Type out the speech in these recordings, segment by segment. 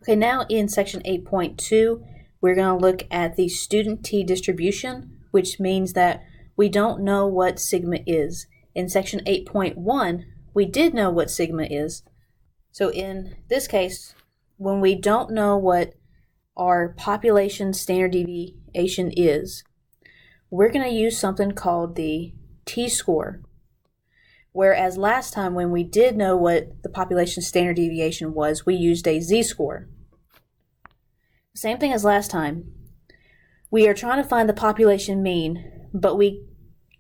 Okay, now in section 8.2, we're going to look at the student t distribution, which means that we don't know what sigma is. In section 8.1, we did know what sigma is. So in this case, when we don't know what our population standard deviation is, we're going to use something called the t-score. Whereas last time when we did know what the population standard deviation was, we used a z-score. Same thing as last time. We are trying to find the population mean, but we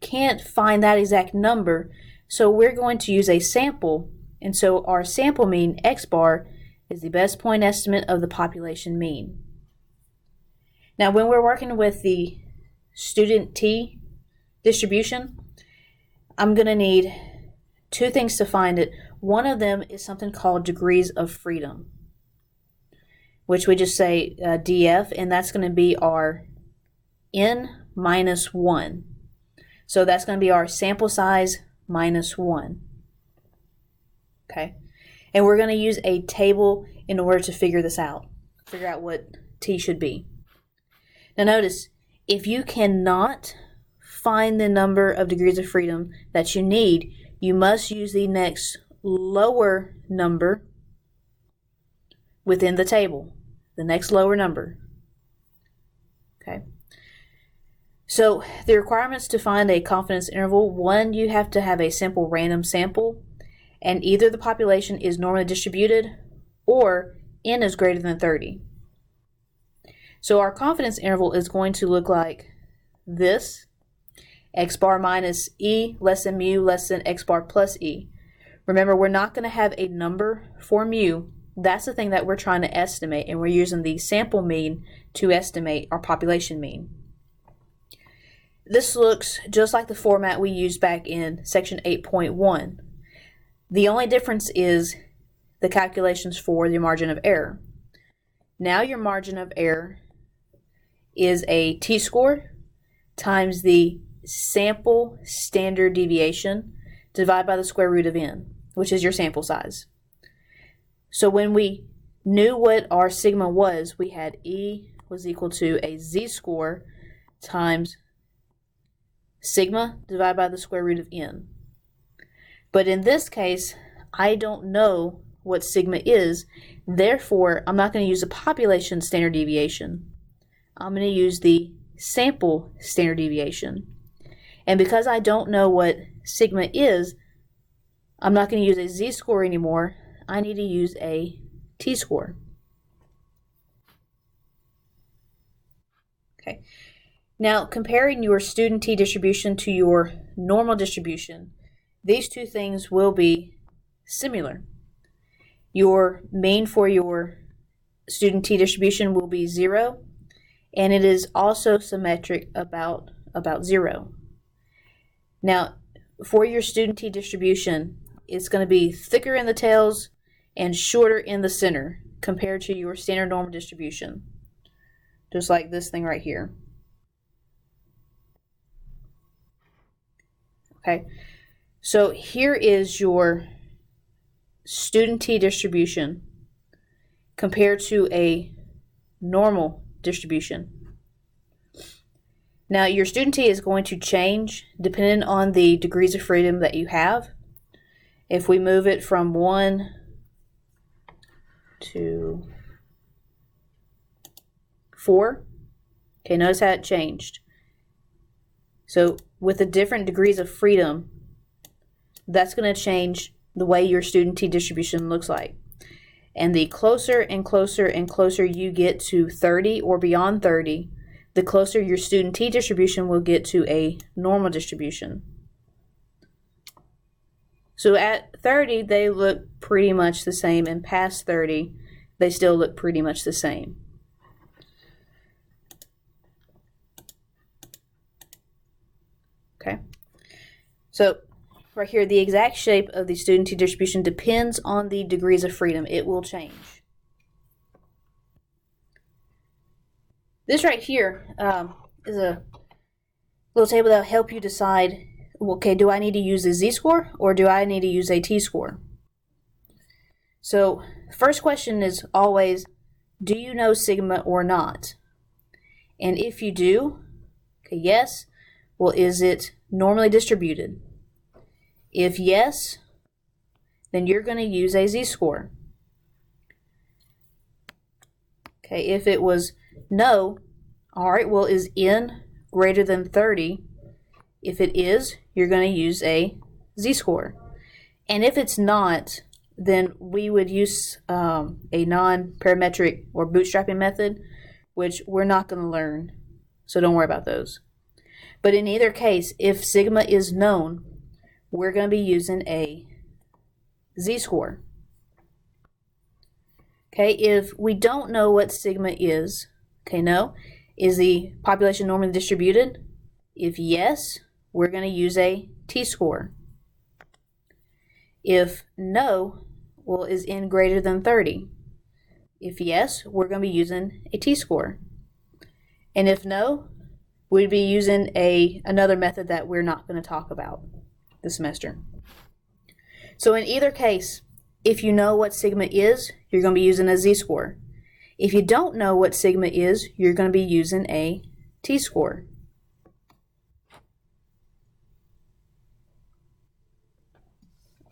can't find that exact number, so we're going to use a sample, and so our sample mean, x bar, is the best point estimate of the population mean. Now when we're working with the student t distribution, I'm going to need two things to find it. One of them is something called degrees of freedom, which we just say df, and that's going to be our n minus 1. So that's going to be our sample size minus 1. Okay, and we're going to use a table in order to figure this out, figure out what t should be. Now notice, if you cannot find the number of degrees of freedom that you need, you must use the next lower number within the table, the next lower number. Okay. So the requirements to find a confidence interval: one, you have to have a simple random sample, and either the population is normally distributed or n is greater than 30. So our confidence interval is going to look like this: x bar minus e less than mu less than x bar plus e. Remember, we're not going to have a number for mu. That's the thing that we're trying to estimate, and we're using the sample mean to estimate our population mean. This looks just like the format we used back in section 8.1. The only difference is the calculations for the margin of error. Now your margin of error is a t-score times the sample standard deviation divided by the square root of n, which is your sample size. So when we knew what our sigma was, we had E was equal to a z-score times sigma divided by the square root of n. But in this case, I don't know what sigma is, therefore I'm not going to use the population standard deviation. I'm going to use the sample standard deviation. And because I don't know what sigma is, I'm not going to use a z-score anymore. I need to use a t-score. Okay. Now, comparing your student t distribution to your normal distribution, these two things will be similar. Your mean for your student t distribution will be 0, and it is also symmetric about 0. Now, for your student t distribution, it's going to be thicker in the tails and shorter in the center compared to your standard normal distribution, just like this thing right here. Okay, so here is your student t distribution compared to a normal distribution. Now your student t is going to change depending on the degrees of freedom that you have. If we move it from 1 to 4, okay, notice how it changed. So with the different degrees of freedom, that's going to change the way your student t distribution looks like. And the closer and closer and closer you get to 30 or beyond 30, the closer your student t distribution will get to a normal distribution. So at 30, they look pretty much the same, and past 30, they still look pretty much the same. Okay, so right here, the exact shape of the student t distribution depends on the degrees of freedom. It will change. This right here is a little table that will help you decide, okay, do I need to use a z-score or do I need to use a t-score? So first question is always, do you know sigma or not? And if you do, okay, yes, well, is it normally distributed? If yes, then you're going to use a z-score. Okay, if it was no, all right, well, is n greater than 30? If it is, you're going to use a z-score. And if it's not, then we would use a non-parametric or bootstrapping method, which we're not going to learn, so don't worry about those. But in either case, if sigma is known, we're going to be using a z-score. Okay, if we don't know what sigma is, okay, no, is the population normally distributed? If yes, we're going to use a t-score. If no, well, is n greater than 30? If yes, we're going to be using a t-score. And if no, we'd be using another method that we're not going to talk about this semester. So in either case, if you know what sigma is, you're going to be using a z-score. If you don't know what sigma is, you're going to be using a t-score.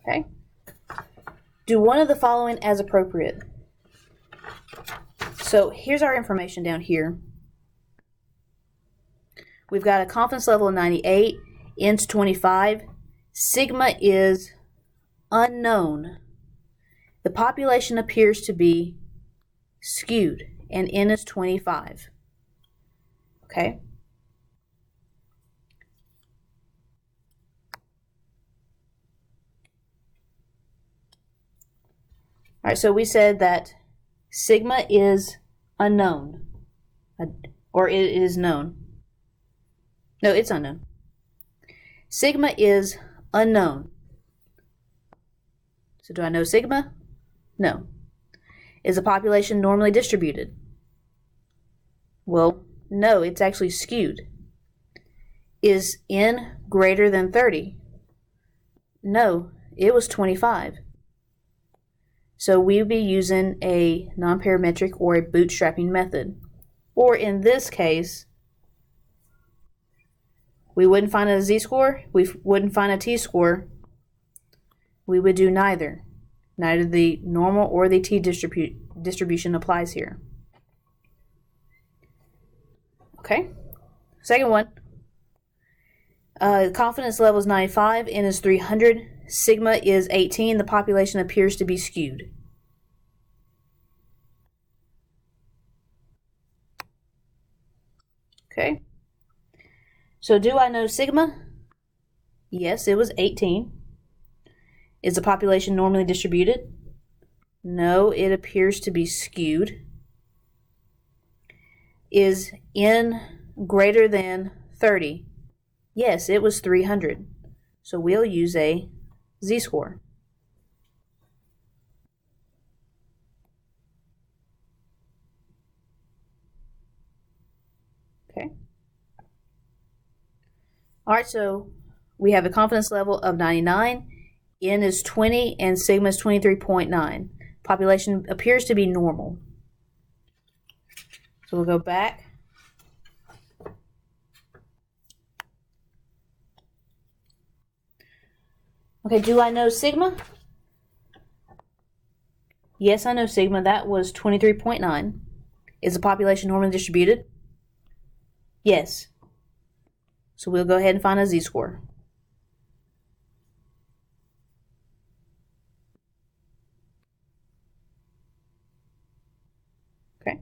Okay. Do one of the following as appropriate. So here's our information down here. We've got a confidence level of 98, n's 25, sigma is unknown. The population appears to be skewed, and n is 25. Okay? All right, so we said that sigma is unknown, or it is known. No, it's unknown. Sigma is unknown. So do I know sigma? No. Is the population normally distributed? Well, no, it's actually skewed. Is n greater than 30? No, it was 25. So we'll be using a non-parametric or a bootstrapping method. Or in this case, we wouldn't find a z-score, we wouldn't find a t-score. We would do neither. Neither the normal or the t-distribution applies here. Okay, second one. Confidence level is 95, n is 300, sigma is 18, the population appears to be skewed. Okay, so do I know sigma? Yes, it was 18. Is the population normally distributed? No, it appears to be skewed. Is n greater than 30? Yes, it was 300. So we'll use a z-score. Okay. All right, so we have a confidence level of 99, n is 20, and sigma is 23.9. Population appears to be normal. So we'll go back. Okay, do I know sigma? Yes, I know sigma. That was 23.9. Is the population normally distributed? Yes. So we'll go ahead and find a z-score. Okay.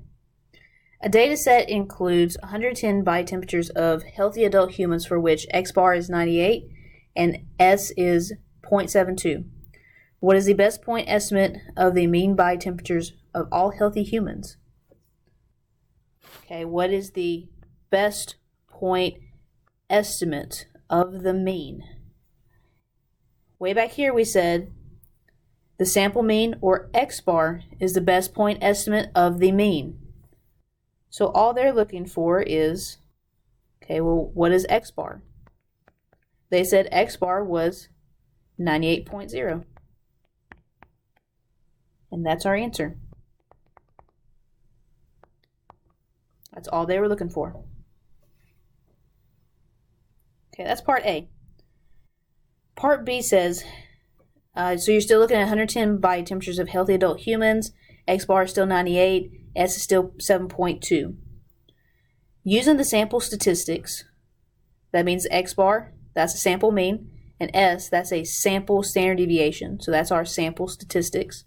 A data set includes 110 body temperatures of healthy adult humans for which X bar is 98 and S is 0.72. What is the best point estimate of the mean body temperatures of all healthy humans? Okay, what is the best point estimate of the mean? Way back here we said the sample mean, or X bar, is the best point estimate of the mean. So all they're looking for is, okay, well, what is X bar? They said X bar was 98.0. And that's our answer. That's all they were looking for. Okay, that's part A. Part B says, so you're still looking at 110 body temperatures of healthy adult humans. X bar is still 98. S is still 7.2. Using the sample statistics, that means X bar, that's a sample mean, and S, that's a sample standard deviation. So that's our sample statistics.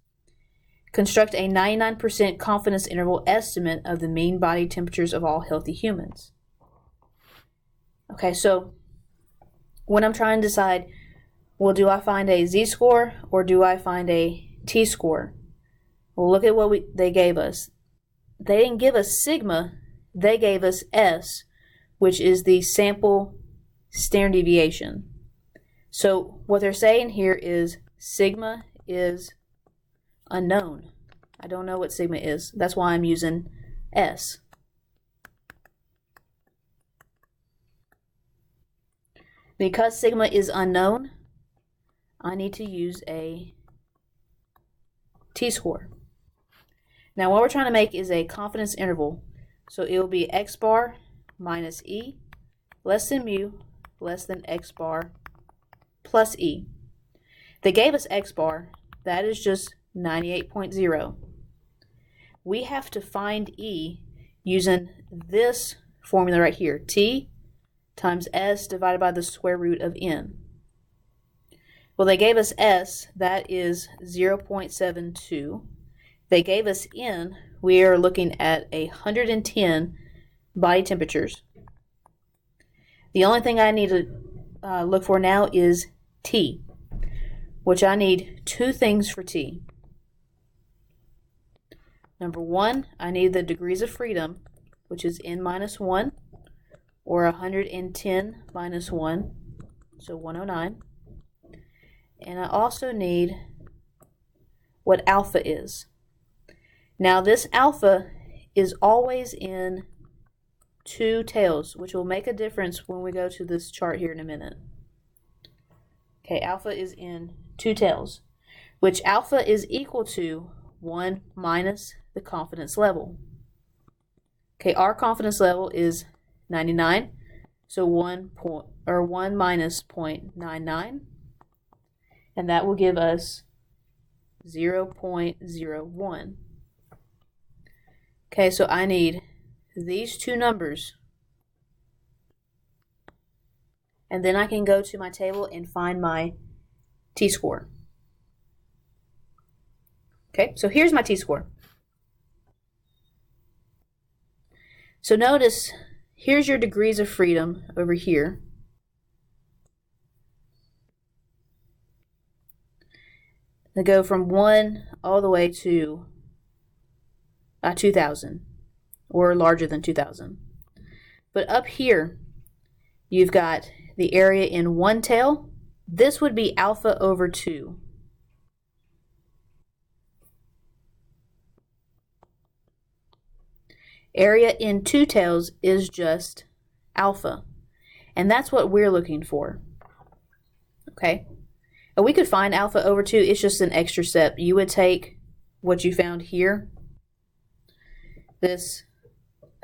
Construct a 99% confidence interval estimate of the mean body temperatures of all healthy humans. Okay, so when I'm trying to decide, well, do I find a z-score or do I find a t-score? Well, look at what they gave us. They didn't give us sigma, they gave us S, which is the sample standard deviation. So what they're saying here is sigma is unknown. I don't know what sigma is. That's why I'm using S. Because sigma is unknown, I need to use a t-score. Now what we're trying to make is a confidence interval. So it will be X bar minus E less than mu less than X bar plus E. They gave us X bar. That is just 98.0. We have to find E using this formula right here. T times S divided by the square root of N. Well, they gave us S. That is 0.72. They gave us N. We are looking at 110 body temperatures. The only thing I need to look for now is T, which I need two things for T. Number one, I need the degrees of freedom, which is N minus 1, or 110 minus 1, so 109. And I also need what alpha is. Now this alpha is always in two tails, which will make a difference when we go to this chart here in a minute. Okay, alpha is in two tails, which alpha is equal to 1 minus the confidence level. Okay, our confidence level is 99, so 1 minus 0.99, and that will give us 0.01. Okay, so I need these two numbers, and then I can go to my table and find my t-score. Okay, so here's my t-score. So notice, here's your degrees of freedom over here. They go from 1 all the way to 2,000, or larger than 2,000. But up here, you've got the area in one tail. This would be alpha over 2. Area in two tails is just alpha, and that's what we're looking for. Okay, and we could find alpha over 2. It's just an extra step. You would take what you found here, this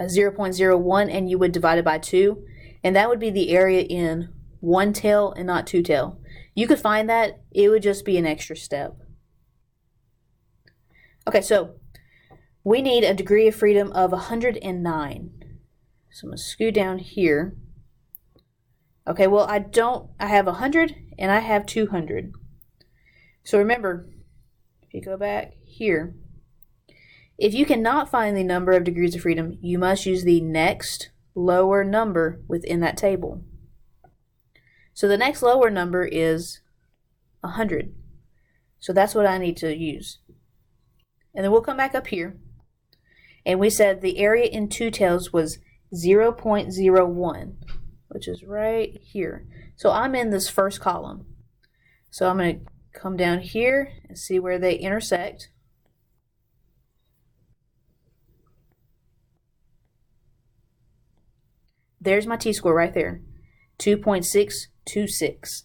0.01, and you would divide it by 2, and that would be the area in one tail and not two tail. You could find that. It would just be an extra step. Okay, so we need a degree of freedom of 109. So I'm going to scoot down here. Okay, well, I have 100 and I have 200. So remember, if you go back here, if you cannot find the number of degrees of freedom, you must use the next lower number within that table. So the next lower number is 100. So that's what I need to use. And then we'll come back up here. And we said the area in two tails was 0.01, which is right here. So I'm in this first column. So I'm going to come down here and see where they intersect. There's my t-score right there, 2.626.